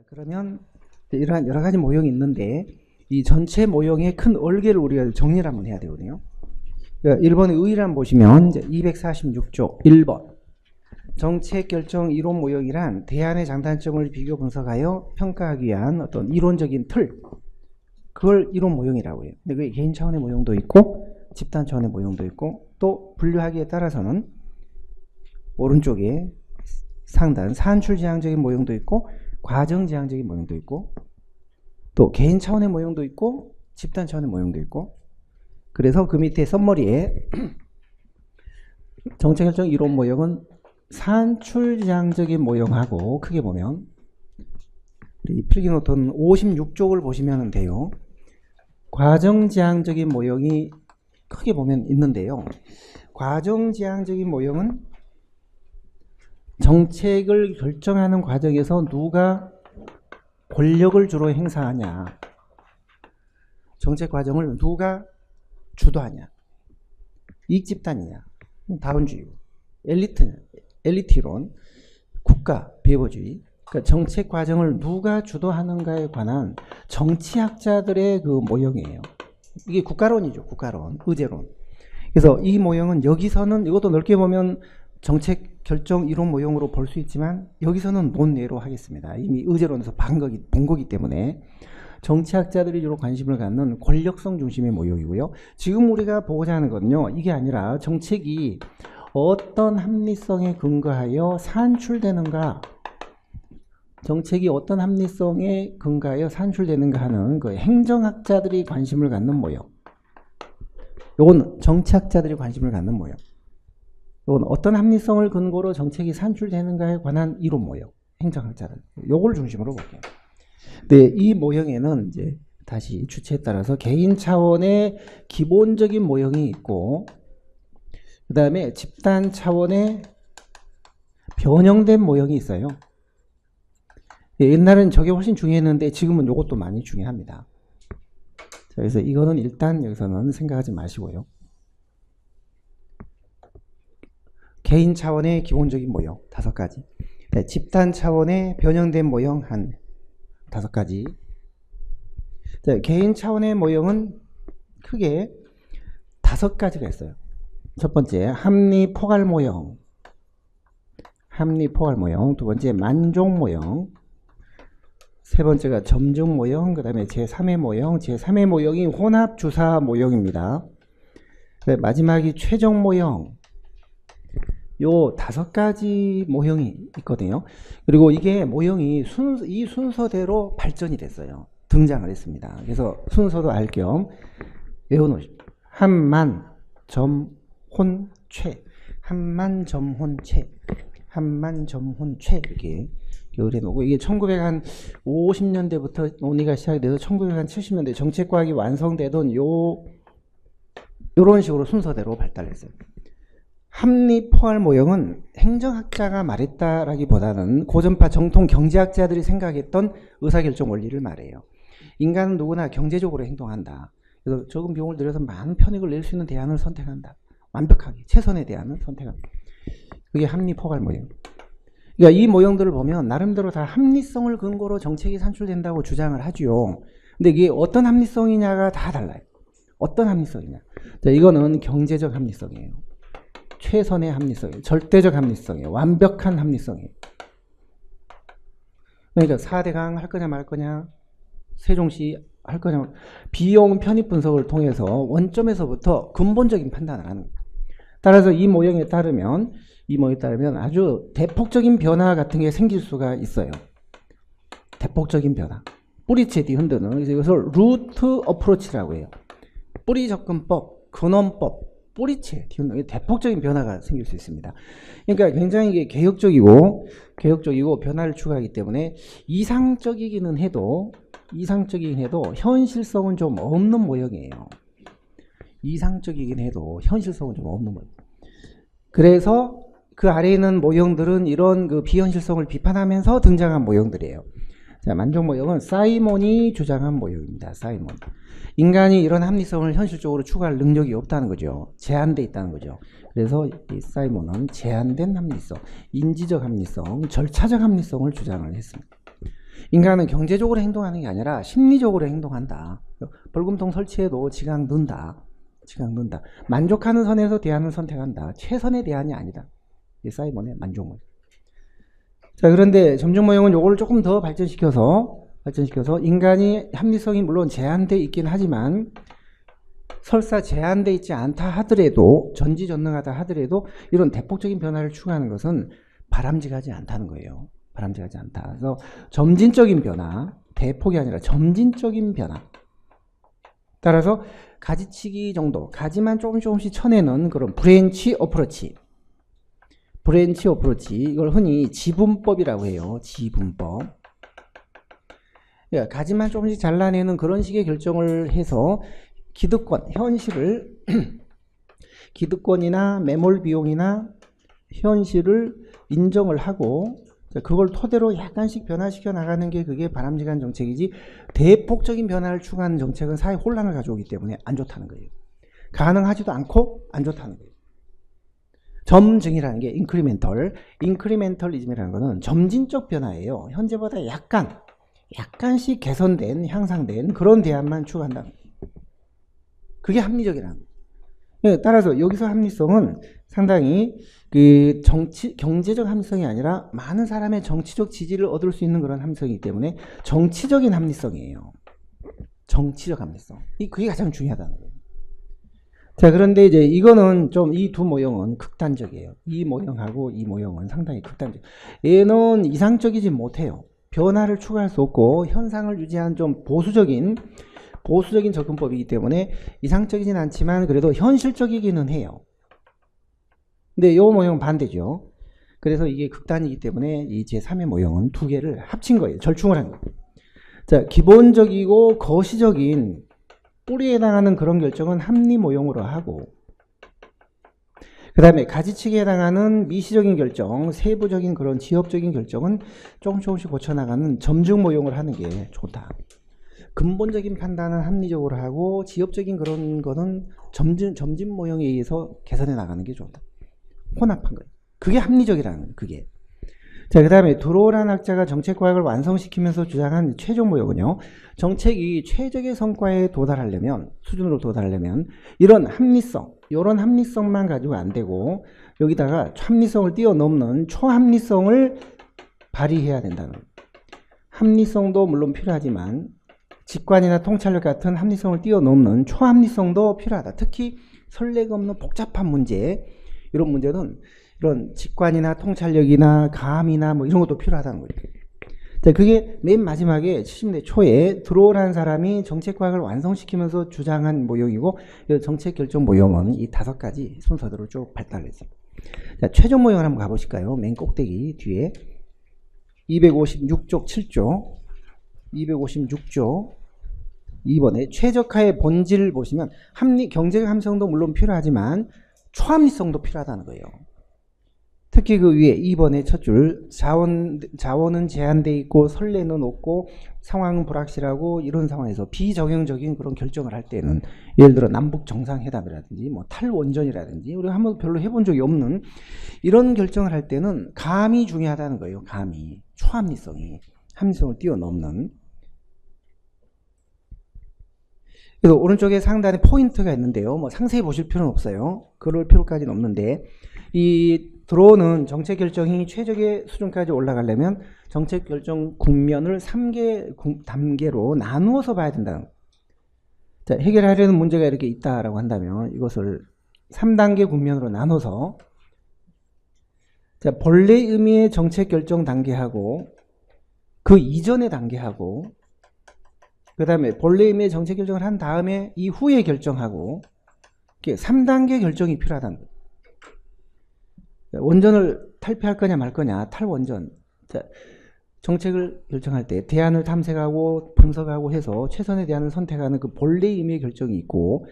그러면 이러한 여러 가지 모형이 있는데 이 전체 모형의 큰 얼개를 우리가 정리를 한번 해야 되거든요. 1번의 의의를 보시면 246조 1번 정책 결정 이론 모형이란 대안의 장단점을 비교 분석하여 평가하기 위한 어떤 이론적인 틀, 그걸 이론 모형이라고 해요. 근데 그게 개인 차원의 모형도 있고 집단 차원의 모형도 있고, 또 분류하기에 따라서는 오른쪽에 상단 산출지향적인 모형도 있고 과정지향적인 모형도 있고, 또 개인 차원의 모형도 있고 집단 차원의 모형도 있고. 그래서 그 밑에 썸머리에 정책결정 이론 모형은 산출지향적인 모형하고, 크게 보면 이 필기노트는 56쪽을 보시면 돼요. 과정지향적인 모형이 크게 보면 있는데요. 과정지향적인 모형은 정책을 결정하는 과정에서 누가 권력을 주로 행사하냐, 정책 과정을 누가 주도하냐, 이익집단이냐, 다원주의, 엘리트 이론, 국가, 비애버주의, 그러니까 정책 과정을 누가 주도하는가에 관한 정치학자들의 그 모형이에요. 이게 국가론이죠. 국가론, 의제론. 그래서 이 모형은 여기서는, 이것도 넓게 보면 정책 결정 이론 모형으로 볼 수 있지만 여기서는 논예로 하겠습니다. 이미 의제론에서 본 거기 때문에 정치학자들이 주로 관심을 갖는 권력성 중심의 모형이고요. 지금 우리가 보고자 하는 거는요, 이게 아니라 정책이 어떤 합리성에 근거하여 산출되는가, 정책이 어떤 합리성에 근거하여 산출되는가 하는 그 행정학자들이 관심을 갖는 모형, 요건 정치학자들이 관심을 갖는 모형, 요건 어떤 합리성을 근거로 정책이 산출되는가에 관한 이론 모형, 행정학자들, 요걸 중심으로 볼게요. 네, 이 모형에는 이제 다시 주체에 따라서 개인 차원의 기본적인 모형이 있고, 그 다음에 집단 차원의 변형된 모형이 있어요. 옛날엔 저게 훨씬 중요했는데 지금은 이것도 많이 중요합니다. 그래서 이거는 일단 여기서는 생각하지 마시고요. 개인 차원의 기본적인 모형 5가지, 네, 집단 차원의 변형된 모형 한 5가지. 네, 개인 차원의 모형은 크게 5가지가 있어요. 첫 번째 합리 포괄 모형, 두 번째 만족 모형, 세 번째가 점증 모형, 그 다음에 제3의 모형, 제3의 모형이 혼합 주사 모형입니다. 네, 마지막이 최종 모형. 요 5가지 모형이 있거든요. 그리고 이게 모형이 이 순서대로 발전이 됐어요. 등장을 했습니다. 그래서 순서도 알 겸 외워놓으십시오. 한만, 점, 혼, 최. 한만, 점, 혼, 최. 한만, 점, 혼, 최. 이렇게 기억을 해놓고, 이게 1950년대부터 논의가 시작돼서 1970년대 정책과학이 완성되던 요런 식으로 순서대로 발달했어요. 합리 포괄 모형은 행정학자가 말했다라기보다는 고전파 정통 경제학자들이 생각했던 의사결정 원리를 말해요. 인간은 누구나 경제적으로 행동한다. 그래서 적은 비용을 들여서 많은 편익을 낼 수 있는 대안을 선택한다. 완벽하게 최선의 대안을 선택한다. 그게 합리 포괄 모형. 그러니까 이 모형들을 보면 나름대로 다 합리성을 근거로 정책이 산출된다고 주장을 하죠. 근데 이게 어떤 합리성이냐가 다 달라요. 어떤 합리성이냐. 자, 이거는 경제적 합리성이에요. 최선의 합리성이에요. 절대적 합리성이에요. 완벽한 합리성이에요. 그러니까 4대강 할 거냐 말 거냐, 세종시 할 거냐, 비용 편입 분석을 통해서 원점에서부터 근본적인 판단을 하는 거예요. 따라서 이 모형에 따르면 아주 대폭적인 변화 같은 게 생길 수가 있어요. 대폭적인 변화. 뿌리채 뒤흔드는, 그래서 이것을 루트 어프로치라고 해요. 뿌리 접근법, 근원법, 뿌리채 뒤흔드는 대폭적인 변화가 생길 수 있습니다. 그러니까 굉장히 개혁적이고 변화를 추구하기 때문에 이상적이긴 해도 현실성은 좀 없는 모형이에요. 이상적이긴 해도 현실성은 좀 없는 모형. 그래서 그 아래에 있는 모형들은 이런 그 비현실성을 비판하면서 등장한 모형들이에요. 자, 만족 모형은 사이몬이 주장한 모형입니다. 사이몬. 인간이 이런 합리성을 현실적으로 추구할 능력이 없다는 거죠. 제한돼 있다는 거죠. 그래서 이 사이몬은 제한된 합리성, 인지적 합리성, 절차적 합리성을 주장을 했습니다. 인간은 경제적으로 행동하는 게 아니라 심리적으로 행동한다. 벌금통 설치해도 지각 는다. 지각 는다. 만족하는 선에서 대안을 선택한다. 최선의 대안이 아니다. 이게 사이먼의 만족물. 자, 그런데 점증모형은 요거를 조금 더 발전시켜서 인간이 합리성이 물론 제한되어 있긴 하지만 설사 제한되어 있지 않다 하더라도 전지전능하다 하더라도 이런 대폭적인 변화를 추구하는 것은 바람직하지 않다는 거예요. 바람직하지 않다. 그래서 점진적인 변화, 대폭이 아니라 점진적인 변화. 따라서 가지치기 정도, 가지만 조금씩 쳐내는 그런 브랜치 어프로치. 브랜치 어프로치, 이걸 흔히 지분법이라고 해요. 지분법. 가지만 조금씩 잘라내는 그런 식의 결정을 해서 기득권, 현실을 기득권이나 매몰 비용이나 현실을 인정을 하고 그걸 토대로 약간씩 변화시켜 나가는 게 그게 바람직한 정책이지 대폭적인 변화를 추구하는 정책은 사회 혼란을 가져오기 때문에 안 좋다는 거예요. 가능하지도 않고 안 좋다는 거예요. 점증이라는 게 인크리멘털리즘이라는 거는 점진적 변화예요. 현재보다 약간씩 개선된, 향상된 그런 대안만 추구한다. 그게 합리적이라는 거예요. 따라서 여기서 합리성은 상당히 그 경제적 합리성이 아니라 많은 사람의 정치적 지지를 얻을 수 있는 그런 합리성이기 때문에 정치적인 합리성이에요. 정치적 합리성. 그게 가장 중요하다는 거예요. 자, 그런데 이제 이거는 좀 이 두 모형은 극단적이에요. 이 모형하고 이 모형은 상당히 극단적. 얘는 이상적이지 못해요. 변화를 추구할 수 없고 현상을 유지한 좀 보수적인 접근법이기 때문에 이상적이진 않지만 그래도 현실적이기는 해요. 근데 이 모형은 반대죠. 그래서 이게 극단이기 때문에 이 제3의 모형은 두 개를 합친 거예요. 절충을 한 거예요. 자, 기본적이고 거시적인 뿌리에 해당하는 그런 결정은 합리 모형으로 하고 그 다음에 가지치기에 해당하는 미시적인 결정, 세부적인 그런 지엽적인 결정은 조금씩 고쳐나가는 점증 모형을 하는 게 좋다. 근본적인 판단은 합리적으로 하고 지엽적인 그런 거는 점진 모형에 의해서 개선해 나가는 게 좋다. 혼합한 거예요. 그게 합리적이라는 거예요. 그게. 자, 그 다음에 드로우라는 학자가 정책과학을 완성시키면서 주장한 최종 모형은요. 정책이 최적의 성과에 수준으로 도달하려면 이런 합리성만 가지고 안 되고 여기다가 합리성을 뛰어넘는 초합리성을 발휘해야 된다는 거예요. 합리성도 물론 필요하지만 직관이나 통찰력 같은 합리성을 뛰어넘는 초합리성도 필요하다. 특히 선례가 없는 복잡한 문제, 이런 문제는 이런 직관이나 통찰력이나 감이나 뭐 이런 것도 필요하다는 거예요. 자, 그게 맨 마지막에 70년대 초에 드로우라는 사람이 정책과학을 완성시키면서 주장한 모형이고 정책 결정 모형은 이 5가지 순서대로 쭉 발달했어요. 자, 최종 모형을 한번 가보실까요? 맨 꼭대기 뒤에 256쪽 7조 256조 2번에 최적화의 본질을 보시면 경제적 합리성도 물론 필요하지만 초합리성도 필요하다는 거예요. 특히 그 위에 2번의 첫 줄 자원은 제한되어 있고 선례는 없고 상황은 불확실하고 이런 상황에서 비정형적인 그런 결정을 할 때는 예를 들어 남북 정상회담이라든지 뭐 탈원전이라든지 우리가 한번 별로 해본 적이 없는 이런 결정을 할 때는 감이 중요하다는 거예요. 감이. 초합리성이. 합리성을 뛰어넘는. 그래서 오른쪽에 상단에 포인트가 있는데요. 뭐 상세히 보실 필요는 없어요. 그럴 필요까지는 없는데 이 드로우는 정책 결정이 최적의 수준까지 올라가려면 정책 결정 국면을 3개 단계로 나누어서 봐야 된다. 자, 해결하려는 문제가 이렇게 있다라고 한다면 이것을 3단계 국면으로 나눠서 자, 본래 의미의 정책 결정 단계하고 그 이전의 단계하고 그 다음에 본래 의미의 정책 결정을 한 다음에 이후에 결정하고 3단계 결정이 필요하다는 거예요. 원전을 탈피할 거냐 말 거냐, 탈원전. 자, 정책을 결정할 때 대안을 탐색하고 분석하고 해서 최선의 대안을 선택하는 그 본래 의미의 결정이 있고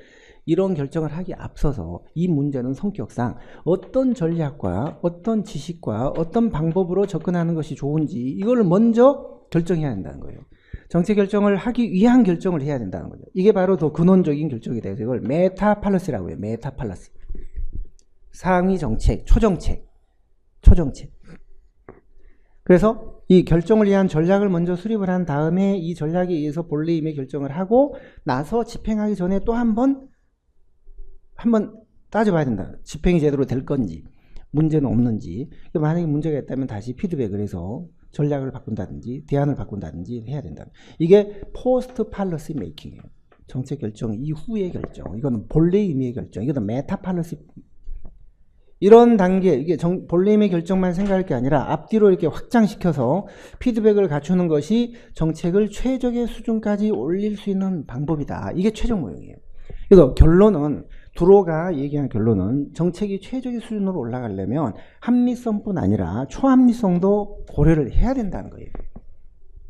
이런 결정을 하기에 앞서서 이 문제는 성격상 어떤 전략과 어떤 지식과 어떤 방법으로 접근하는 것이 좋은지 이걸 먼저 결정해야 된다는 거예요. 정책 결정을 하기 위한 결정을 해야 된다는 거죠. 이게 바로 더 근원적인 결정이 돼서 이걸 메타팔러시라고 해요. 메타팔러시. 상위 정책, 초정책. 그래서 이 결정을 위한 전략을 먼저 수립을 한 다음에 이 전략에 의해서 본래 임의 결정을 하고 나서 집행하기 전에 또 한 번 따져봐야 된다. 집행이 제대로 될 건지, 문제는 없는지. 만약에 문제가 있다면 다시 피드백을 해서 전략을 바꾼다든지 대안을 바꾼다든지 해야 된다. 이게 포스트 팔러시 메이킹이에요. 정책 결정 이후의 결정. 이거는 본래 의미의 결정. 이거는 메타 팔러시. 이런 단계, 이게 본래 의미의 결정만 생각할 게 아니라 앞뒤로 이렇게 확장시켜서 피드백을 갖추는 것이 정책을 최적의 수준까지 올릴 수 있는 방법이다. 이게 최종 모형이에요. 그래서 결론은 두로가 얘기한 결론은 정책이 최적의 수준으로 올라가려면 합리성뿐 아니라 초합리성도 고려를 해야 된다는 거예요.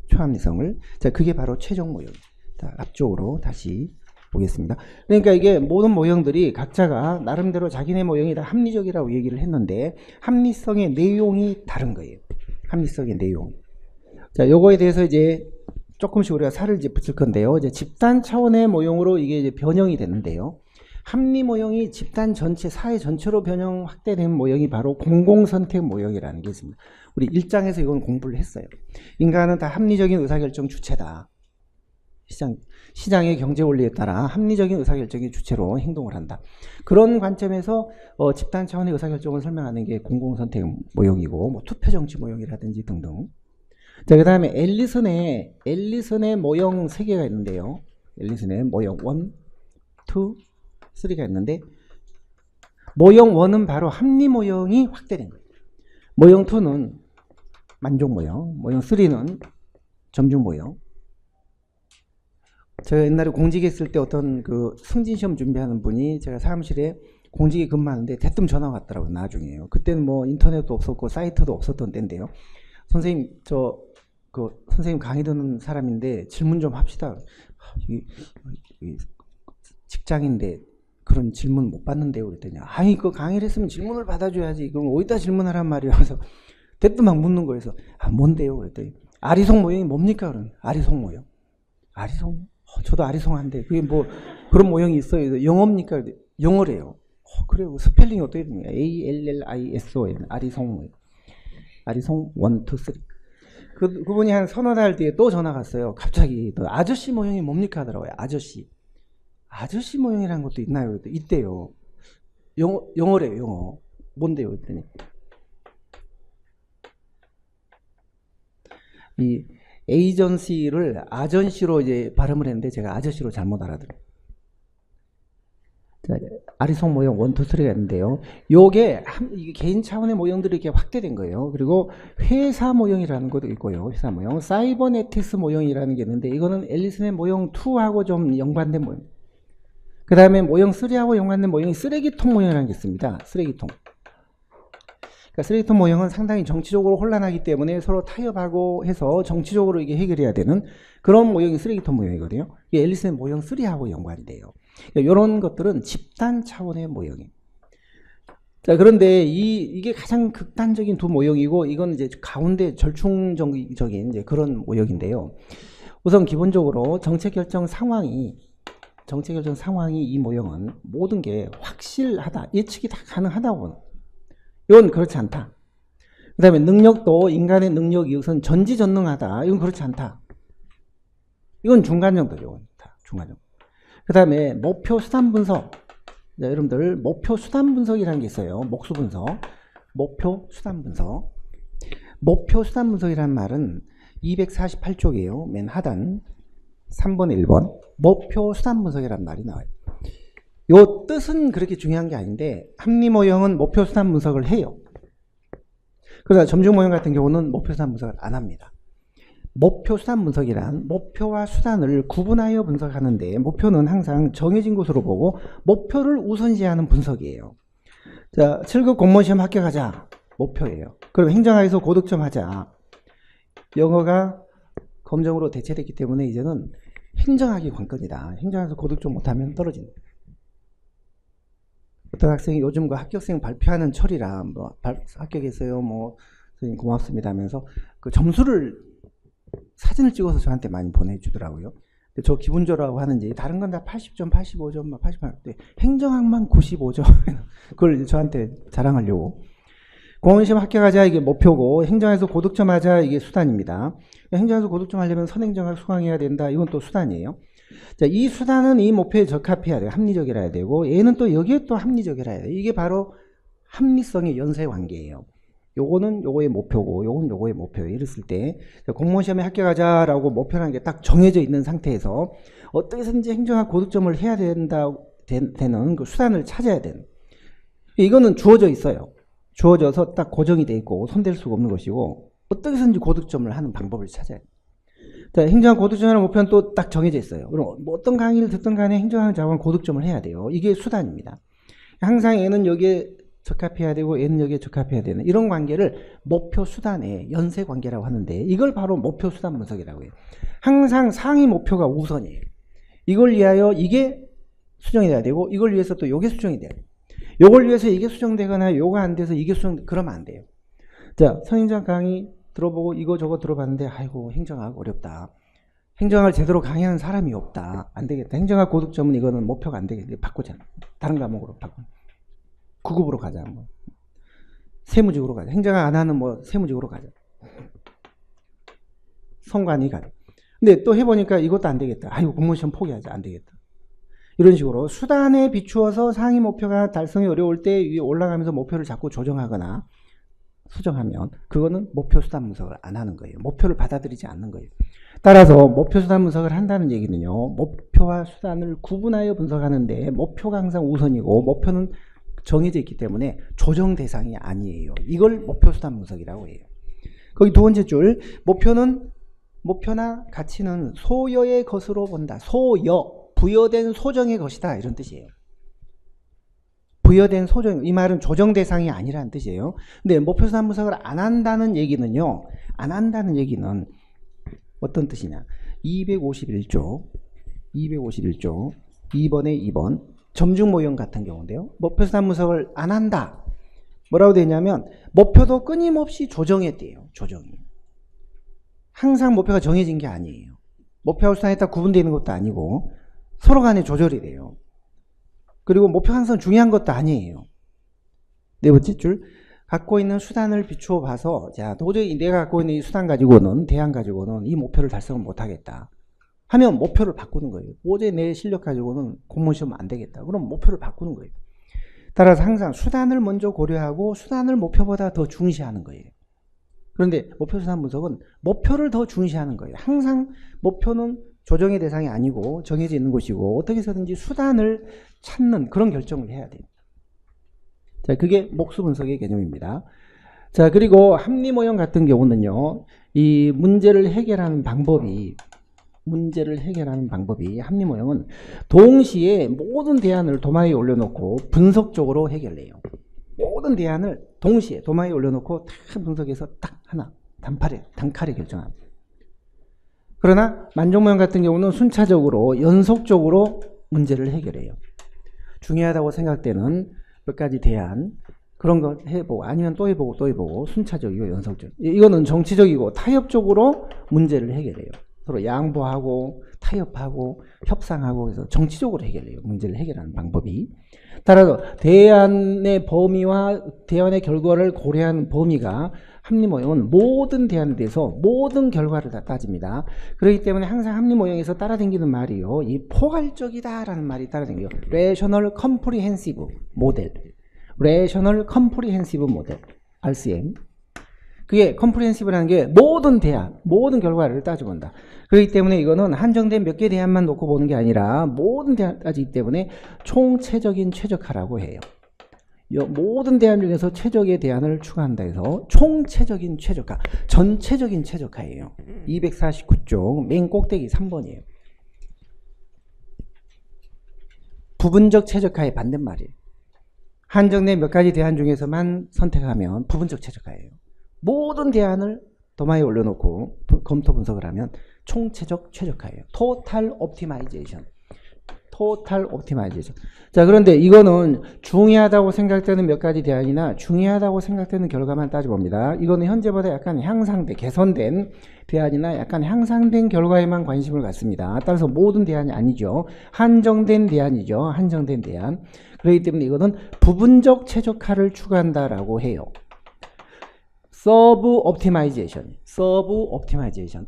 초합리성을. 자, 그게 바로 최종 모형. 자, 앞쪽으로 다시 보겠습니다. 그러니까 이게 모든 모형들이 각자가 나름대로 자기네 모형이 다 합리적이라고 얘기를 했는데 합리성의 내용이 다른 거예요. 합리성의 내용. 자, 요거에 대해서 이제 조금씩 우리가 살을 이제 붙일 건데요. 이제 집단 차원의 모형으로 이게 이제 변형이 되는데요. 합리 모형이 집단 전체, 사회 전체로 변형 확대된 모형이 바로 공공선택 모형이라는 게 있습니다. 우리 1장에서 이건 공부를 했어요. 인간은 다 합리적인 의사결정 주체다. 시장의 경제 원리에 따라 합리적인 의사결정의 주체로 행동을 한다. 그런 관점에서 집단 차원의 의사결정을 설명하는 게 공공선택 모형이고 뭐 투표정치 모형이라든지 등등. 자, 그 다음에 앨리슨의 모형 3개가 있는데요. 앨리슨의 모형 1, 2, 3가 있는데 모형 1은 바로 합리 모형이 확대된 거예요. 모형 2는 만족 모형, 모형 3는 점중 모형. 제가 옛날에 공직에 있을 때 어떤 그 승진시험 준비하는 분이 제가 사무실에 공직에 근무하는데 대뜸 전화가 왔더라고요. 나중에요. 그때는 뭐 인터넷도 없었고 사이트도 없었던 때인데요. 선생님, 선생님 강의 듣는 사람인데 질문 좀 합시다. 직장인데 그런 질문 못 받는데요. 그랬더니 아니 그 강의를 했으면 질문을 받아줘야지. 그럼 어디다 질문하란 말이야. 그래서 대뜸 막 묻는 거예요. 그래서 뭔데요? 그랬더니 아리송 모형이 뭡니까? 그러면 아리송 모형. 아리송? 저도 아리송한데 그게 뭐 그런 모형이 있어요. 영어입니까? 영어래요. 그래요. 스펠링이 어떻게 됩니까? ALLISON 아리송 모형. 아리송 1, 2, 3. 그분이 한 서너 달 뒤에 또 전화 갔어요. 갑자기 또 아저씨 모형이 뭡니까 하더라고요. 아저씨 모형이라는 것도 있나요? 있대요. 영어래요. 영어. 뭔데요? 그랬더니 이 에이전시를 아전시로 이제 발음을 했는데 제가 아저씨로 잘못 알아들어요. 아리송 모형 1, 2, 3가 있는데요. 이게 개인 차원의 모형들이 이렇게 확대된 거예요. 그리고 회사 모형이라는 것도 있고요. 회사 모형. 사이버네틱스 모형이라는 게 있는데 이거는 앨리슨의 모형 2하고 좀 연관된 모형. 그 다음에 모형 3하고 연관된 모형이 쓰레기통 모형이라는 게 있습니다. 쓰레기통. 그러니까 쓰레기통 모형은 상당히 정치적으로 혼란하기 때문에 서로 타협하고 해서 정치적으로 이게 해결해야 되는 그런 모형이 쓰레기통 모형이거든요. 이게 앨리슨의 모형 3하고 연관이 돼요. 그러니까 이런 것들은 집단 차원의 모형이에요. 자, 그런데 이게 가장 극단적인 두 모형이고 이건 이제 가운데 절충적인 이제 그런 모형인데요. 우선 기본적으로 정책 결정 상황이 이 모형은 모든 게 확실하다, 예측이 다 가능하다고. 이건 그렇지 않다. 그 다음에 능력도 인간의 능력이 우선 전지전능하다. 이건 그렇지 않다. 이건 중간 정도죠. 중간 정도. 그 다음에 목표 수단 분석. 자, 여러분들 목표 수단 분석이라는 게 있어요. 목수 분석. 목표 수단 분석. 목표 수단 분석이라는 말은 248쪽이에요. 맨 하단 3번 1번 목표 수단 분석이라는 말이 나와요. 요 뜻은 그렇게 중요한 게 아닌데 합리 모형은 목표 수단 분석을 해요. 그러나 점중 모형 같은 경우는 목표 수단 분석을 안 합니다. 목표 수단 분석이란 목표와 수단을 구분하여 분석하는데 목표는 항상 정해진 곳으로 보고 목표를 우선시하는 분석이에요. 자, 7급 공무원 시험 합격하자. 목표예요. 그럼 행정학에서 고득점 하자. 영어가 검정으로 대체됐기 때문에 이제는 행정학이 관건이다. 행정학에서 고득점 못하면 떨어진다. 어떤 학생이 요즘 그 합격생 발표하는 철이라 뭐 합격했어요. 뭐 선생님 고맙습니다 하면서 그 점수를 사진을 찍어서 저한테 많이 보내주더라고요. 근데 저 기분조라고 하는지 다른 건 다 80점, 85점, 막 88점. 행정학만 95점. 그걸 저한테 자랑하려고. 공무원시험 합격하자 이게 목표고 행정에서 고득점 하자 이게 수단입니다. 행정에서 고득점 하려면 선행정학 수강해야 된다. 이건 또 수단이에요. 자, 이 수단은 이 목표에 적합해야 돼요. 합리적이라 해야 되고 얘는 또 여기에 또 합리적이라 해야 돼요. 이게 바로 합리성의 연쇄 관계예요. 요거는 요거의 목표고 요건 요거의 목표예요. 이랬을 때 공무원 시험에 합격하자라고 목표라는 게 딱 정해져 있는 상태에서 어떻게 해서든지 행정학 고득점을 해야 되는 그 수단을 찾아야 되는, 이거는 주어져 있어요. 주어져서 딱 고정이 돼 있고 손댈 수가 없는 것이고 어떻게 해서든지 고득점을 하는 방법을 찾아야 돼요. 자, 행정학 고득점하는 목표는 또 딱 정해져 있어요. 그럼 뭐 어떤 강의를 듣든 간에 행정학을 잡으면 고득점을 해야 돼요. 이게 수단입니다. 항상 얘는 여기에 적합해야 되고 얘는 여기에 적합해야 되는 이런 관계를 목표 수단의 연쇄 관계라고 하는데 이걸 바로 목표 수단 분석이라고 해요. 항상 상위 목표가 우선이에요. 이걸 위하여 이게 수정이 돼야 되고 이걸 위해서 또 이게 수정이 돼야 돼요. 요걸 위해서 이게 수정되거나 요거 안 돼서 이게 그러면 안 돼요. 자, 선행정 강의 들어보고 이거 저거 들어봤는데 아이고 행정학 어렵다. 행정학을 제대로 강의하는 사람이 없다. 안 되겠다. 행정학 고득점은 이거는 목표가 안 되겠다. 바꾸자. 다른 과목으로 바꿔. 9급으로 가자. 뭐. 세무직으로 가자. 행정학 안 하는 뭐 세무직으로 가자. 성관이 가자. 근데 또 해보니까 이것도 안 되겠다. 아이고 공무원 시험 포기하자. 안 되겠다. 이런 식으로 수단에 비추어서 상위 목표가 달성이 어려울 때 위에 올라가면서 목표를 자꾸 조정하거나 수정하면 그거는 목표 수단 분석을 안 하는 거예요. 목표를 받아들이지 않는 거예요. 따라서 목표 수단 분석을 한다는 얘기는요. 목표와 수단을 구분하여 분석하는데 목표가 항상 우선이고 목표는 정해져 있기 때문에 조정 대상이 아니에요. 이걸 목표 수단 분석이라고 해요. 거기 두 번째 줄, 목표나 가치는 소여의 것으로 본다. 소여, 부여된 소정의 것이다. 이런 뜻이에요. 부여된 소정, 이 말은 조정 대상이 아니라는 뜻이에요. 근데 목표 수단 분석을 안 한다는 얘기는요. 안 한다는 얘기는 어떤 뜻이냐. 251조 2번에 2번 점중 모형 같은 경우인데요. 목표 수단 분석을 안 한다. 뭐라고 되냐면 목표도 끊임없이 조정에 돼요. 조정이. 항상 목표가 정해진 게 아니에요. 목표와 수단이 딱 구분되어 있는 것도 아니고 서로 간에 조절이 돼요. 그리고 목표가 항상 중요한 것도 아니에요. 네 번째 줄, 갖고 있는 수단을 비추어 봐서 자, 도저히 내가 갖고 있는 이 수단 가지고는 대안 가지고는 이 목표를 달성을 못하겠다 하면 목표를 바꾸는 거예요. 도저히 내 실력 가지고는 공무원 시험 안 되겠다. 그럼 목표를 바꾸는 거예요. 따라서 항상 수단을 먼저 고려하고 수단을 목표보다 더 중시하는 거예요. 그런데 목표 수단 분석은 목표를 더 중시하는 거예요. 항상 목표는 조정의 대상이 아니고 정해져 있는 것이고 어떻게 해서든지 수단을 찾는 그런 결정을 해야 돼요. 자, 그게 목수 분석의 개념입니다. 자, 그리고 합리 모형 같은 경우는요. 이 문제를 해결하는 방법이 합리 모형은 동시에 모든 대안을 도마에 올려놓고 분석적으로 해결해요. 모든 대안을 동시에 도마에 올려놓고 다 분석해서 딱 하나 단칼에 결정합니다. 그러나 만족모형 같은 경우는 순차적으로 연속적으로 문제를 해결해요. 중요하다고 생각되는 몇 가지 대안 그런 거 해보고 아니면 또 해보고 순차적이고 연속적. 이거는 정치적이고 타협적으로 문제를 해결해요. 서로 양보하고 타협하고 협상하고 해서 정치적으로 해결해요. 문제를 해결하는 방법이. 따라서 대안의 범위와 대안의 결과를 고려한 범위가 합리모형은 모든 대안에 대해서 모든 결과를 다 따집니다. 그렇기 때문에 항상 합리모형에서 따라다니는 말이요. 이 포괄적이다라는 말이 따라다녀요. Rational Comprehensive Model. Rational Comprehensive Model. RCM. 그게 comprehensive라는 게 모든 대안, 모든 결과를 따져본다. 그렇기 때문에 이거는 한정된 몇 개 대안만 놓고 보는 게 아니라 모든 대안을 따지기 때문에 총체적인 최적화라고 해요. 모든 대안 중에서 최적의 대안을 추가한다 해서 총체적인 최적화, 전체적인 최적화예요. 249쪽 맨 꼭대기 3번이에요. 부분적 최적화의 반대말이에요. 한정된 몇 가지 대안 중에서만 선택하면 부분적 최적화예요. 모든 대안을 도마에 올려놓고 검토 분석을 하면 총체적 최적화예요. Total Optimization. Total Optimization. 자, 그런데 이거는 중요하다고 생각되는 몇 가지 대안이나 중요하다고 생각되는 결과만 따져봅니다. 이거는 현재보다 약간 향상된, 개선된 대안이나 약간 향상된 결과에만 관심을 갖습니다. 따라서 모든 대안이 아니죠. 한정된 대안이죠. 한정된 대안. 그렇기 때문에 이거는 부분적 최적화를 추구한다라고 해요. 서브 옵티마이제이션,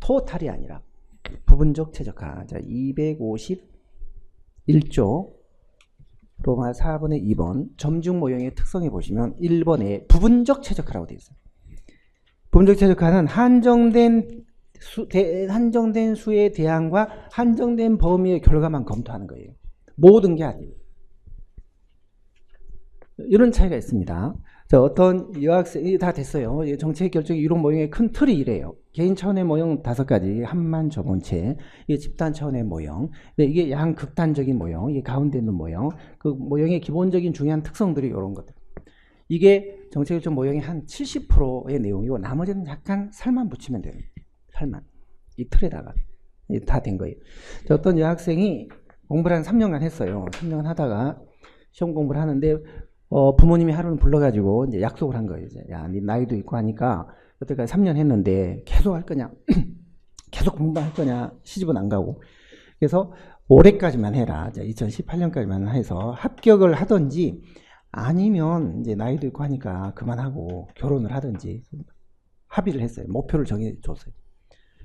토탈이 아니라 부분적 최적화. 자, 251조 로마 4번의 2번 점중 모형의 특성에 보시면 1번에 부분적 최적화라고 되어 있어요. 부분적 최적화는 한정된 수의 대항과 한정된 범위의 결과만 검토하는 거예요. 모든 게 아니에요. 이런 차이가 있습니다. 자, 어떤 여학생이 다 됐어요. 정책 결정 이론 모형의 큰 틀이 이래요. 개인 차원의 모형 5가지, 한만 저본체, 이게 집단 차원의 모형, 이게 양극단적인 모형, 이게 가운데 있는 모형, 그 모형의 기본적인 중요한 특성들이 이런 것들. 이게 정책 결정 모형의 한 70%의 내용이고 나머지는 약간 살만 붙이면 돼요. 살만. 이 틀에다가 다 된 거예요. 자, 어떤 여학생이 공부를 한 3년간 했어요. 3년간 하다가 시험 공부를 하는데 부모님이 하루는 불러가지고 이제 약속을 한 거예요. 이제 야, 네 나이도 있고 하니까 여태까지 3년 했는데 계속 할 거냐, 계속 공부할 거냐, 시집은 안 가고. 그래서 올해까지만 해라. 2018년까지만 해서 합격을 하든지 아니면 이제 나이도 있고 하니까 그만하고 결혼을 하든지 합의를 했어요. 목표를 정해줬어요.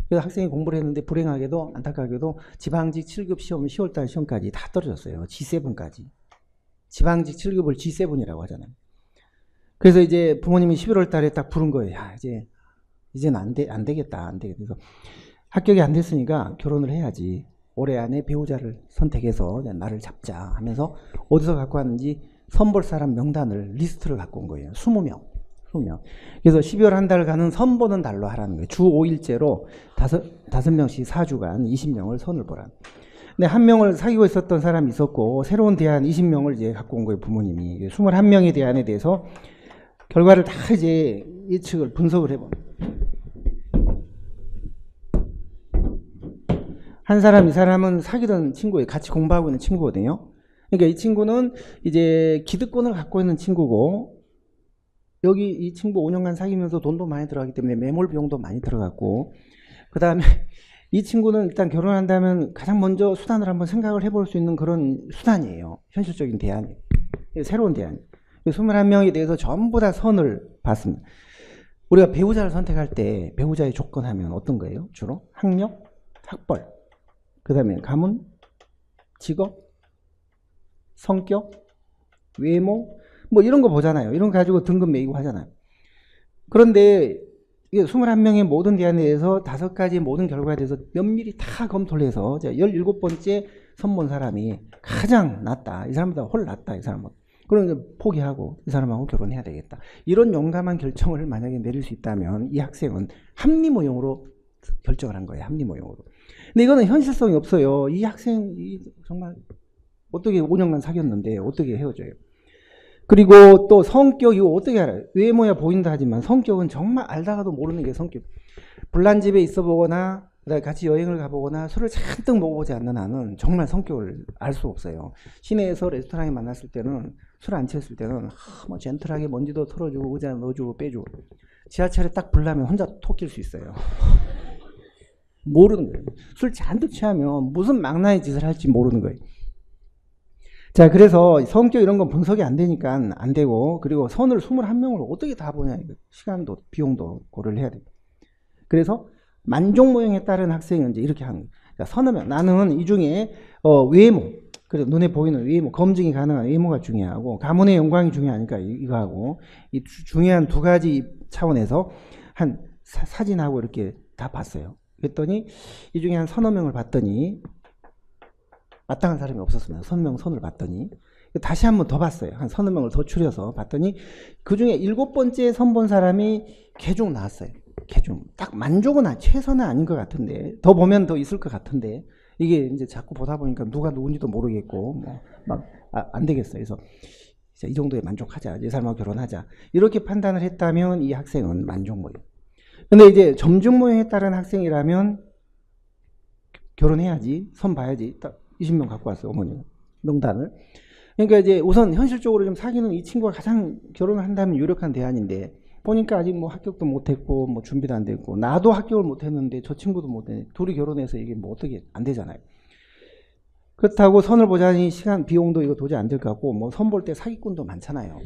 그래서 학생이 공부를 했는데 불행하게도 안타깝게도 지방직 7급 시험 10월달 시험까지 다 떨어졌어요. G7까지. 지방직 7급을 G7이라고 하잖아요. 그래서 이제 부모님이 11월 달에 딱 부른 거예요. 야, 이제는 안 되겠다. 안 되겠다. 그래서 합격이 안 됐으니까 결혼을 해야지. 올해 안에 배우자를 선택해서 나를 잡자 하면서 어디서 갖고 왔는지 선볼 사람 명단을 리스트를 갖고 온 거예요. 20명. 그래서 12월 한 달간은 선보는 달로 하라는 거예요. 주 5일째로 5명씩 4주간 20명을 선을 보라는 거예요. 근데 한 명을 사귀고 있었던 사람이 있었고 새로운 대안 20명을 이제 갖고 온 거예요. 부모님이 21명의 대안에 대해서 결과를 다 이제 예측을 분석을 해본. 한 사람 이 사람은 사귀던 친구예요. 같이 공부하고 있는 친구거든요. 그러니까 이 친구는 이제 기득권을 갖고 있는 친구고 여기 이 친구 5년간 사귀면서 돈도 많이 들어가기 때문에 매몰 비용도 많이 들어갔고 그 다음에 이 친구는 일단 결혼한다면 가장 먼저 수단을 한번 생각을 해볼 수 있는 그런 수단이에요. 현실적인 대안이에요. 새로운 대안이에요. 21명에 대해서 전부 다 선을 봤습니다. 우리가 배우자를 선택할 때 배우자의 조건 하면 어떤 거예요? 주로? 학력, 학벌, 그 다음에 가문, 직업, 성격, 외모 뭐 이런 거 보잖아요. 이런 거 가지고 등급 매기고 하잖아요. 그런데 이게 21명의 모든 대안에 대해서 5가지 모든 결과에 대해서 면밀히 다 검토를 해서 17번째 선본 사람이 가장 낫다. 이 사람보다 훨 낫다. 이 사람은. 그러면 포기하고 이 사람하고 결혼해야 되겠다. 이런 용감한 결정을 만약에 내릴 수 있다면 이 학생은 합리모형으로 결정을 한 거예요. 합리모형으로. 근데 이거는 현실성이 없어요. 이 학생이 정말 어떻게 5년간 사귀었는데 어떻게 헤어져요. 그리고 또 성격 이거 어떻게 알아요? 외모야 보인다 하지만 성격은 정말 알다가도 모르는 게 성격. 불난집에 있어 보거나 같이 여행을 가보거나 술을 잔뜩 먹어보지 않는 한은 정말 성격을 알 수 없어요. 시내에서 레스토랑에 만났을 때는 술 안 취했을 때는 뭐 젠틀하게 먼지도 털어주고 의자 넣어주고 빼주고 지하철에 딱 불나면 혼자 톡 낄 수 있어요. 모르는 거예요. 술 잔뜩 취하면 무슨 망나니 짓을 할지 모르는 거예요. 자, 그래서 성격 이런 건 분석이 안 되니까 안 되고, 그리고 선을 21명을 어떻게 다 보냐. 시간도, 비용도 고려를 해야 돼요. 그래서 만족 모형에 따른 학생은 이제 이렇게 하는 거예요. 서너 명. 나는 이 중에, 외모. 그래서 눈에 보이는 외모, 검증이 가능한 외모가 중요하고, 가문의 영광이 중요하니까 이거 하고, 이 중요한 2가지 차원에서 한 사진하고 이렇게 다 봤어요. 그랬더니, 이 중에 한 서너 명을 봤더니, 마땅한 사람이 없었습니다. 서너 명 손을 봤더니 다시 한 번 더 봤어요. 한 서너 명을 더 추려서 봤더니 그 중에 7번째 선본 사람이 개중 나왔어요. 개중. 딱 만족은 최선은 아닌 것 같은데 더 보면 더 있을 것 같은데 이게 이제 자꾸 보다 보니까 누가 누군지도 모르겠고 뭐 막 안 되겠어요. 그래서 이 정도에 만족하자. 이 사람하고 결혼하자. 이렇게 판단을 했다면 이 학생은 만족 모형. 근데 이제 점중 모형에 따른 학생이라면 결혼해야지. 선 봐야지. 딱 20명 갖고 왔어요. 어머니 명단을. 그러니까 이제 우선 현실적으로 좀 사귀는 이 친구가 가장 결혼을 한다면 유력한 대안인데 보니까 아직 뭐 합격도 못했고 뭐 준비도 안 됐고 나도 합격을 못했는데 저 친구도 못했는데 둘이 결혼해서 이게 뭐 어떻게 안 되잖아요. 그렇다고 선을 보자니 시간 비용도 이거 도저히 안 될 것 같고 뭐 선 볼 때 사기꾼도 많잖아요.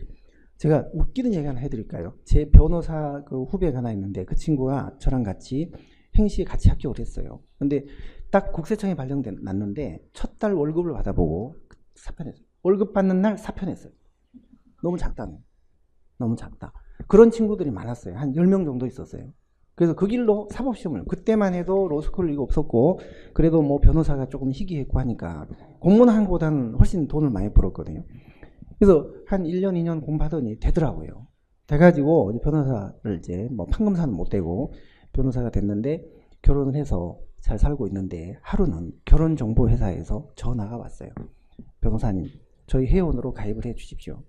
제가 웃기는 얘기 하나 해드릴까요? 제 변호사 그 후배가 하나 있는데 그 친구가 저랑 같이 행시에 같이 합격을 했어요. 근데 딱 국세청에 발령났는데 첫 달 월급을 받아보고 사표냈어요. 월급 받는 날 사표냈어요. 너무 작다네. 너무 작다. 그런 친구들이 많았어요. 한 10명 정도 있었어요. 그래서 그 길로 사법시험을, 그때만 해도 로스쿨 이거 없었고 그래도 뭐 변호사가 조금 희귀했고 하니까 공무원한보다는 훨씬 돈을 많이 벌었거든요. 그래서 한 1년 2년 공부하더니 되더라고요. 돼가지고 변호사를 이제 뭐 판검사는 못 되고 변호사가 됐는데 결혼을 해서 잘 살고 있는데 하루는 결혼정보회사에서 전화가 왔어요. 변호사님, 저희 회원으로 가입을 해 주십시오.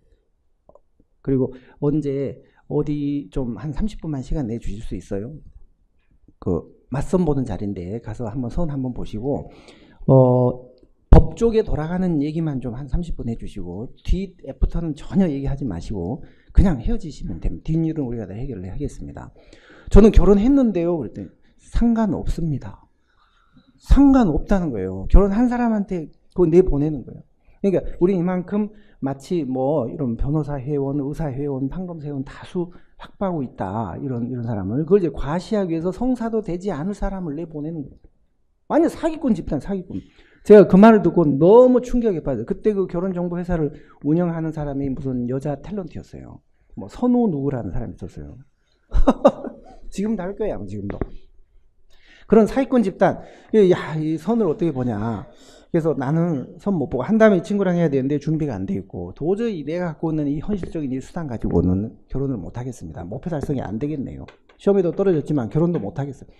그리고 언제 어디 좀 한 30분만 시간 내 주실 수 있어요? 그 맞선 보는 자리인데 가서 한번 선 한번 보시고 법 쪽에 돌아가는 얘기만 좀 한 30분 해주시고 뒤 애프터는 전혀 얘기하지 마시고 그냥 헤어지시면 됩니다. 뒷일은 우리가 다 해결을 하겠습니다. 저는 결혼했는데요. 그랬더니 상관없습니다. 상관없다는 거예요. 결혼한 사람한테 그거 내보내는 거예요. 그러니까 우리 이만큼 마치 뭐 이런 변호사 회원, 의사 회원, 판검사 회원 다수 확보하고 있다. 이런 사람을 그걸 이제 과시하기 위해서 성사도 되지 않을 사람을 내보내는 거예요. 완전 사기꾼 집단, 사기꾼. 제가 그 말을 듣고 너무 충격에 빠져요. 그때 그 결혼정보회사를 운영하는 사람이 무슨 여자 탤런트였어요. 뭐 선우 누구라는 사람이 있었어요. 지금도 할 거예요, 아마 지금도. 그런 사기꾼 집단, 야, 이 선을 어떻게 보냐. 그래서 나는 선 못 보고 한 다음에 이 친구랑 해야 되는데 준비가 안 돼 있고 도저히 내가 갖고 있는 이 현실적인 이 수단 가지고는 결혼을 못 하겠습니다. 목표 달성이 안 되겠네요. 시험에도 떨어졌지만 결혼도 못 하겠어요.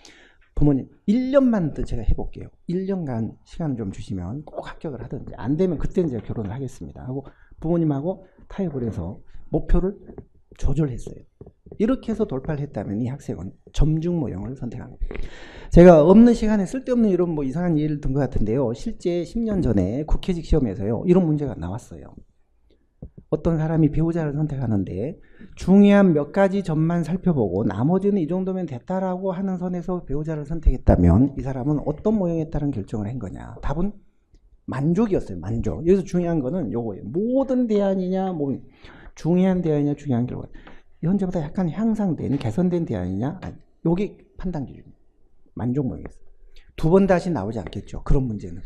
부모님 1년만 더 제가 해볼게요. 1년간 시간을 좀 주시면 꼭 합격을 하든지 안 되면 그때는 제가 결혼을 하겠습니다 하고 부모님하고 타협을 해서 목표를 조절했어요. 이렇게 해서 돌파를 했다면 이 학생은 점중모형을 선택합니다. 제가 없는 시간에 쓸데없는 이런 뭐 이상한 예를 든 것 같은데요. 실제 10년 전에 국회직 시험에서요. 이런 문제가 나왔어요. 어떤 사람이 배우자를 선택하는데 중요한 몇 가지 점만 살펴보고 나머지는 이 정도면 됐다라고 하는 선에서 배우자를 선택했다면 이 사람은 어떤 모형에 따른 결정을 한 거냐. 답은 만족이었어요. 만족. 여기서 중요한 거는 요거예요. 모든 대안이냐, 뭐 중요한 대안이냐, 중요한 결과. 현재보다 약간 향상된, 개선된 대안이냐, 아니, 요게 판단 기준입니다. 만족 모형이었어요. 두 번 다시 나오지 않겠죠. 그런 문제는.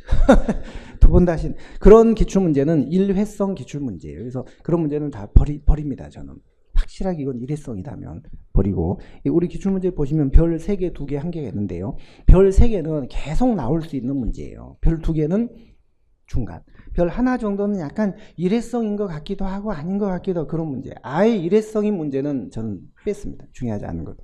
두 번 다시. 그런 기출문제는 일회성 기출문제예요. 그래서 그런 문제는 다 버립니다. 저는. 확실하게 이건 일회성이라면 버리고. 우리 기출문제 보시면 별 3개, 2개, 1개가 있는데요. 별 3개는 계속 나올 수 있는 문제예요. 별 2개는 중간. 별 하나 정도는 약간 일회성인 것 같기도 하고 아닌 것 같기도 하고 그런 문제. 아예 일회성인 문제는 저는 뺐습니다. 중요하지 않은 것.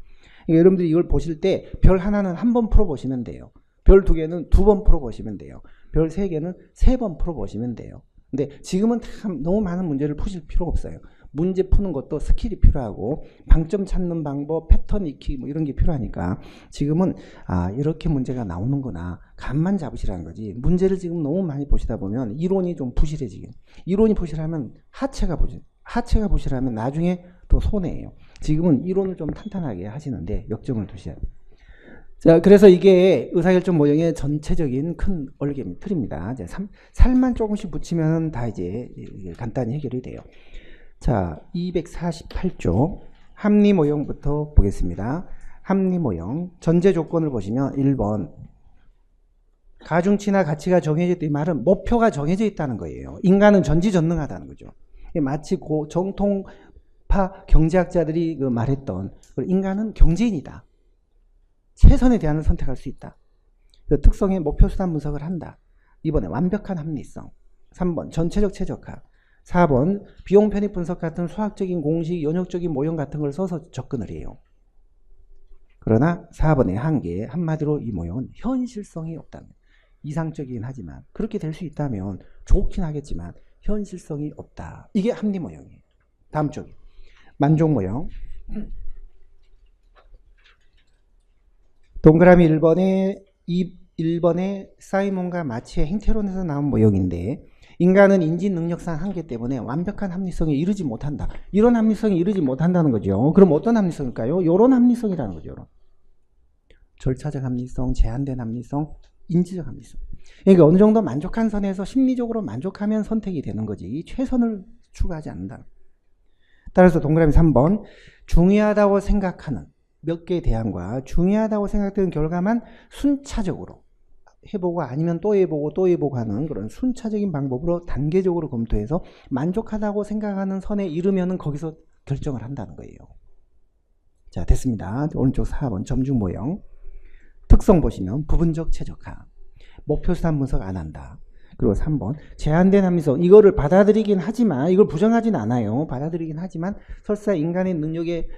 그러니까 여러분들이 이걸 보실 때 별 하나는 한 번 풀어보시면 돼요. 별 2개는 2번 풀어보시면 돼요. 별 3개는 3번 풀어보시면 돼요. 근데 지금은 참 너무 많은 문제를 푸실 필요가 없어요. 문제 푸는 것도 스킬이 필요하고 방점 찾는 방법, 패턴 익히기 뭐 이런 게 필요하니까 지금은 아 이렇게 문제가 나오는구나 감만 잡으시라는 거지. 문제를 지금 너무 많이 보시다 보면 이론이 좀 부실해지게. 이론이 부실하면 하체가 부실하면 나중에 더 손해예요. 지금은 이론을 좀 탄탄하게 하시는데 역점을 두셔야 돼요. 자, 그래서 이게 의사결정 모형의 전체적인 큰 얼개입니다. 틀입니다. 이제 살만 조금씩 붙이면 다 이제 간단히 해결이 돼요. 자, 248조 합리 모형부터 보겠습니다. 합리 모형 전제 조건을 보시면 1번 가중치나 가치가 정해져 있다. 이 말은 목표가 정해져 있다는 거예요. 인간은 전지전능하다는 거죠. 마치 정통파 경제학자들이 말했던 인간은 경제인이다. 최선의 대안을 선택할 수 있다. 특성의 목표 수단 분석을 한다. 2번에 완벽한 합리성. 3번 전체적 최적화. 4번 비용 편익 분석 같은 수학적인 공식, 연역적인 모형 같은 걸 써서 접근을 해요. 그러나 4번의 한계, 한마디로 이 모형은 현실성이 없다는 거예요. 이상적이긴 하지만 그렇게 될 수 있다면 좋긴 하겠지만 현실성이 없다. 이게 합리 모형이에요. 다음 쪽이 만족 모형. 동그라미 1번에 사이먼과 마치의 행태론에서 나온 모형인데 인간은 인지 능력상 한계 때문에 완벽한 합리성에 이르지 못한다. 이런 합리성에 이르지 못한다는 거죠. 그럼 어떤 합리성일까요? 이런 합리성이라는 거죠. 요런. 절차적 합리성, 제한된 합리성, 인지적 합리성. 그러니까 어느 정도 만족한 선에서 심리적으로 만족하면 선택이 되는 거지. 최선을 추구하지 않는다. 따라서 동그라미 3번. 중요하다고 생각하는 몇 개의 대안과 중요하다고 생각되는 결과만 순차적으로 해보고 아니면 또 해보고 또 해보고 하는 그런 순차적인 방법으로 단계적으로 검토해서 만족하다고 생각하는 선에 이르면은 거기서 결정을 한다는 거예요. 자, 됐습니다. 오른쪽 4번 점중 모형. 특성 보시면 부분적 최적화. 목표 수단 분석 안 한다. 그리고 3번 제한된 합리성. 이거를 받아들이긴 하지만 이걸 부정하진 않아요. 받아들이긴 하지만 설사 인간의 능력에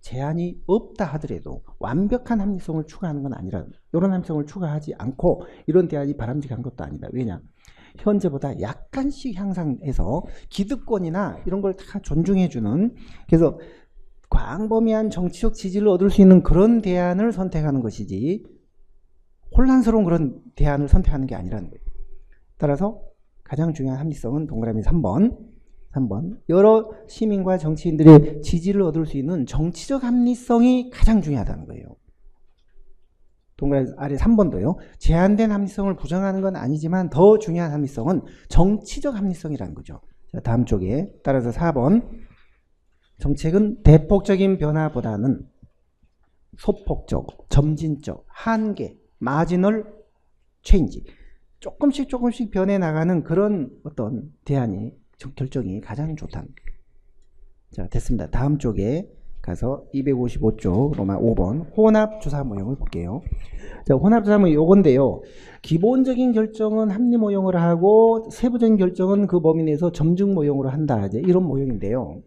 제한이 없다 하더라도 완벽한 합리성을 추가하는 건 아니라 이런 합리성을 추가하지 않고 이런 대안이 바람직한 것도 아니다. 왜냐? 현재보다 약간씩 향상해서 기득권이나 이런 걸 다 존중해주는, 그래서 광범위한 정치적 지지를 얻을 수 있는 그런 대안을 선택하는 것이지 혼란스러운 그런 대안을 선택하는 게 아니라는 거예요. 따라서 가장 중요한 합리성은 동그라미 3번. 여러 시민과 정치인들의 지지를 얻을 수 있는 정치적 합리성이 가장 중요하다는 거예요. 동그라미 아래 3번도요. 제한된 합리성을 부정하는 건 아니지만 더 중요한 합리성은 정치적 합리성이라는 거죠. 자, 다음 쪽에 따라서 4번. 정책은 대폭적인 변화보다는 소폭적, 점진적, 한계, 마지널 체인지, 조금씩 변해 나가는 그런 어떤 대안이 결정이 가장 좋다는 거예요. 자, 됐습니다. 다음 쪽에 가서 255쪽 로마 5번 혼합주사 모형을 볼게요. 자, 혼합주사 모형 요건데요. 기본적인 결정은 합리 모형으로 하고 세부적인 결정은 그 범위 내에서 점증 모형으로 한다. 이제 이런 모형인데요.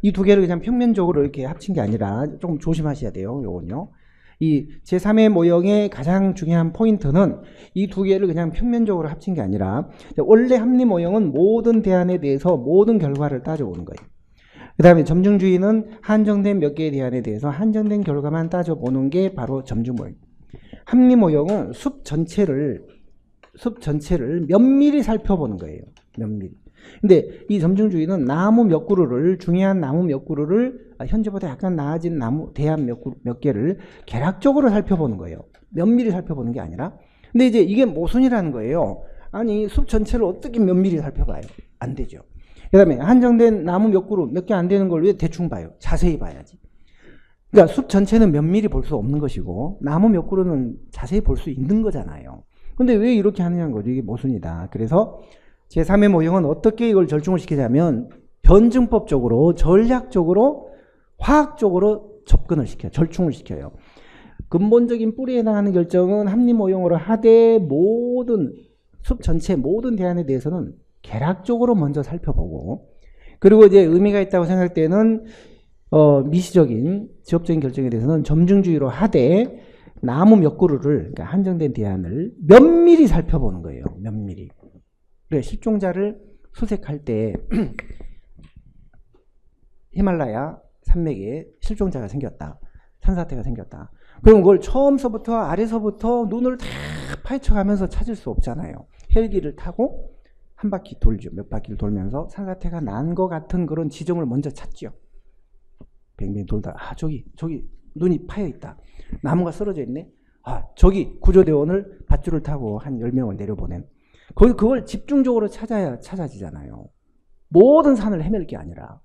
이 두 개를 그냥 평면적으로 이렇게 합친 게 아니라 좀 조심하셔야 돼요. 요건요. 이 제3의 모형의 가장 중요한 포인트는 이 두 개를 그냥 평면적으로 합친 게 아니라 원래 합리 모형은 모든 대안에 대해서 모든 결과를 따져보는 거예요. 그 다음에 점증주의는 한정된 몇 개의 대안에 대해서 한정된 결과만 따져보는 게 바로 점증 모형. 합리 모형은 숲 전체를 면밀히 살펴보는 거예요. 면밀히. 근데 이 점증주의는 나무 몇 그루를, 중요한 나무 몇 그루를 현재보다 약간 나아진 나무 대안 몇 개를 개략적으로 살펴보는 거예요. 면밀히 살펴보는 게 아니라. 근데 이제 이게 모순이라는 거예요. 아니 숲 전체를 어떻게 면밀히 살펴봐요? 안 되죠. 그 다음에 한정된 나무 몇 그루 몇 개 안 되는 걸 왜 대충 봐요? 자세히 봐야지. 그러니까 숲 전체는 면밀히 볼 수 없는 것이고 나무 몇 그루는 자세히 볼 수 있는 거잖아요. 근데 왜 이렇게 하느냐는 거죠. 이게 모순이다. 그래서 제3의 모형은 어떻게 이걸 절충을 시키냐면 변증법적으로, 전략적으로, 화학적으로 접근을 시켜요. 절충을 시켜요. 근본적인 뿌리에 해당하는 결정은 합리 모형으로 하되 모든 숲 전체 모든 대안에 대해서는 개략적으로 먼저 살펴보고, 그리고 이제 의미가 있다고 생각되는 미시적인 지역적인 결정에 대해서는 점증주의로 하되 나무 몇 그루를, 그러니까 한정된 대안을 면밀히 살펴보는 거예요. 면밀히. 그래, 실종자를 수색할 때 히말라야 산맥에 실종자가 생겼다. 산사태가 생겼다. 그럼 그걸 처음서부터 아래서부터 눈을 다 파헤쳐가면서 찾을 수 없잖아요. 헬기를 타고 한 바퀴 돌죠. 몇 바퀴를 돌면서 산사태가 난 것 같은 그런 지점을 먼저 찾죠. 뱅뱅 돌다 저기 눈이 파여 있다. 나무가 쓰러져 있네. 저기 구조대원을 밧줄을 타고 한 10명을 내려보낸. 그걸 집중적으로 찾아야 찾아지잖아요. 모든 산을 헤맬 게 아니라,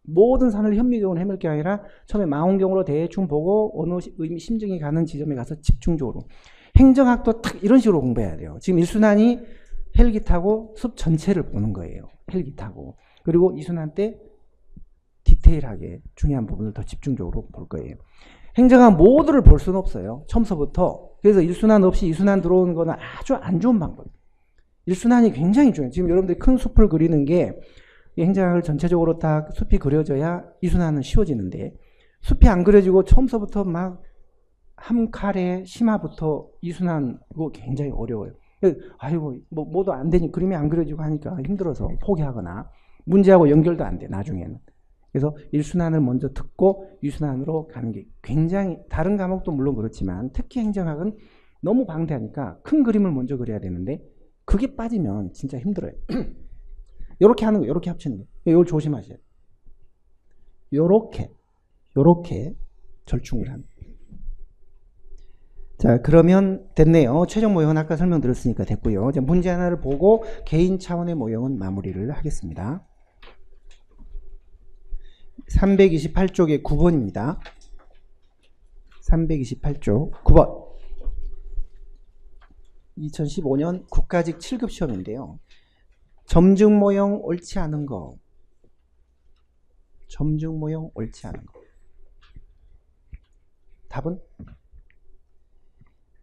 모든 산을 현미경으로 헤맬 게 아니라 처음에 망원경으로 대충 보고 어느 심증이 가는 지점에 가서 집중적으로. 행정학도 딱 이런 식으로 공부해야 돼요. 지금 1순환이 헬기 타고 숲 전체를 보는 거예요. 헬기 타고. 그리고 2순환 때 디테일하게 중요한 부분을 더 집중적으로 볼 거예요. 행정학 모두를 볼 수는 없어요. 처음서부터. 그래서 1순환 없이 2순환 들어오는 거는 아주 안 좋은 방법. 1순환이 굉장히 중요해요. 지금 여러분들이 큰 숲을 그리는 게 이 행정학을 전체적으로 딱 숲이 그려져야 2순환은 쉬워지는데, 숲이 안 그려지고 처음서부터 막 한 칼에 심화부터 2순환 이거 굉장히 어려워요. 아이고 뭐도 안 되니 그림이 안 그려지고 하니까 힘들어서 포기하거나 문제하고 연결도 안 돼 나중에는. 그래서 1순환을 먼저 듣고 2순환으로 가는 게 굉장히, 다른 과목도 물론 그렇지만 특히 행정학은 너무 방대하니까 큰 그림을 먼저 그려야 되는데 그게 빠지면 진짜 힘들어요. 요렇게 하는 거, 요렇게 합치는 거. 이걸 조심하셔야 돼요. 요렇게 절충을 하는 거예요. 자, 그러면 됐네요. 최종 모형은 아까 설명드렸으니까 됐고요. 이제 문제 하나를 보고 개인 차원의 모형은 마무리를 하겠습니다. 328쪽의 9번입니다. 328쪽 9번. 2015년 국가직 7급 시험인데요. 점증 모형 옳지 않은 거. 점증 모형 옳지 않은 거.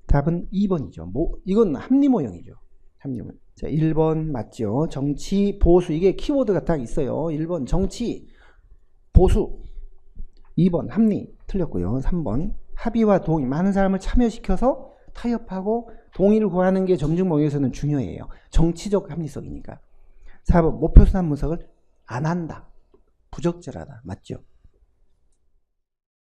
답은 2번이죠. 이건 합리 모형이죠. 합리 모형. 자, 1번 맞죠. 정치, 보수. 이게 키워드가 딱 있어요. 1번 정치, 보수. 2번 합리. 틀렸고요. 3번 합의와 동의. 많은 사람을 참여시켜서 타협하고 동의를 구하는 게 점증 모형에서는 중요해요. 정치적 합리성이니까. 4번 목표 순환 분석을 안 한다. 부적절하다. 맞죠?